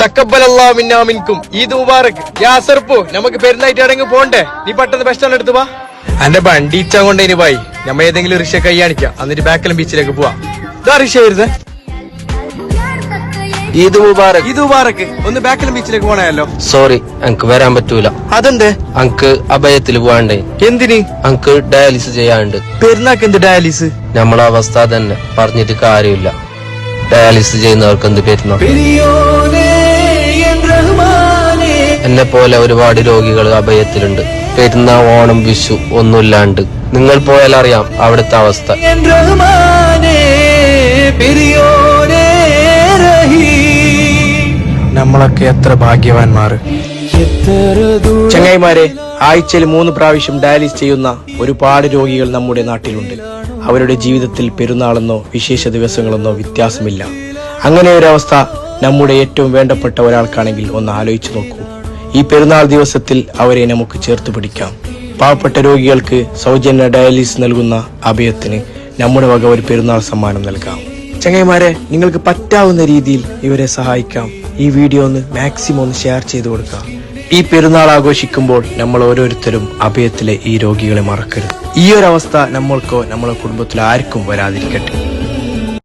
തക്കബലല്ലാഹു മിന്നാ മിൻകും. ഈദ് മുബാറക്. യാസർപ്പോ നമുക്ക് പെരുന്നായിട്ട് എടങ്ങ് പോണ്ടേ? നീ പെട്ടെന്ന് ബസ് സ്റ്റാൻഡ് എടുത്ത് വാ. എന്റെ വണ്ടി ഇച്ചാ കൊണ്ടേനി പോയി. നമ്മ ഏതെങ്കിലും ഋഷ കൈയാണിക്കാം, എന്നിട്ട് ബാക്കലം ബീച്ചിലേക്ക് പോവാ. ഇതാ ഋഷ വരുന്നത്. ഈദ് മുബാറക്. ഈദ് മുബാറക്. ഒന്ന് ബാക്കലം ബീച്ചിലേക്ക് പോണല്ലോ. സോറി, എനിക്ക് വരാൻ പറ്റൂല. അതെന്ത്? അങ്ക് അഭയത്തിൽ പോവാണ്ടേ. എന്തിന്? അങ്ക് ഡയാലിസിസ് ചെയ്യാണ്ട്. പെരുന്നാക്ക് എന്ത് ഡയാലിസ്? നമ്മളെ അവസ്ഥ തന്നെ പറഞ്ഞിട്ട് കാര്യമില്ല. ഡയാലിസിസ് ചെയ്യുന്നവർക്ക് എന്ത് പെരുന്നാ? എന്നെ പോലെ ഒരുപാട് രോഗികൾ അഭയത്തിലുണ്ട്. പെരുന്നാ, ഓണം, വിഷു ഒന്നുമില്ലാണ്ട്. നിങ്ങൾ പോയാൽ അറിയാം അവിടുത്തെ അവസ്ഥ. നമ്മളൊക്കെ എത്ര ഭാഗ്യവാന്മാർ. ചങ്ങായിമാരെ, ആഴ്ചയിൽ 3 പ്രാവശ്യം ഡയാലിസ് ചെയ്യുന്ന ഒരുപാട് രോഗികൾ നമ്മുടെ നാട്ടിലുണ്ട്. അവരുടെ ജീവിതത്തിൽ പെരുന്നാളെന്നോ വിശേഷ ദിവസങ്ങളെന്നോ വ്യത്യാസമില്ല. അങ്ങനെ ഒരു അവസ്ഥ നമ്മുടെ ഏറ്റവും വേണ്ടപ്പെട്ട ഒരാൾക്കാണെങ്കിൽ ഒന്ന് ആലോചിച്ചു നോക്കൂ. ഈ പെരുന്നാൾ ദിവസത്തിൽ അവരെ നമുക്ക് ചേർത്ത് പിടിക്കാം. പാവപ്പെട്ട രോഗികൾക്ക് സൗജന്യ ഡയാലിസിസ് നൽകുന്ന അഭയത്തിന് നമ്മുടെ വക ഒരു പെരുന്നാൾ സമ്മാനം നൽകാം. ചങ്ങായിമാരെ, നിങ്ങൾക്ക് പറ്റാവുന്ന രീതിയിൽ ഇവരെ സഹായിക്കാം. ഈ വീഡിയോ ഒന്ന് മാക്സിമം ഒന്ന് ഷെയർ ചെയ്ത് കൊടുക്കാം. ഈ പെരുന്നാൾ ആഘോഷിക്കുമ്പോൾ നമ്മൾ ഓരോരുത്തരും അഭയത്തിലെ ഈ രോഗികളെ മറക്കരുത്. ഈ ഒരു അവസ്ഥ നമ്മൾക്കോ നമ്മളെ കുടുംബത്തിലോ ആർക്കും വരാതിരിക്കട്ടെ.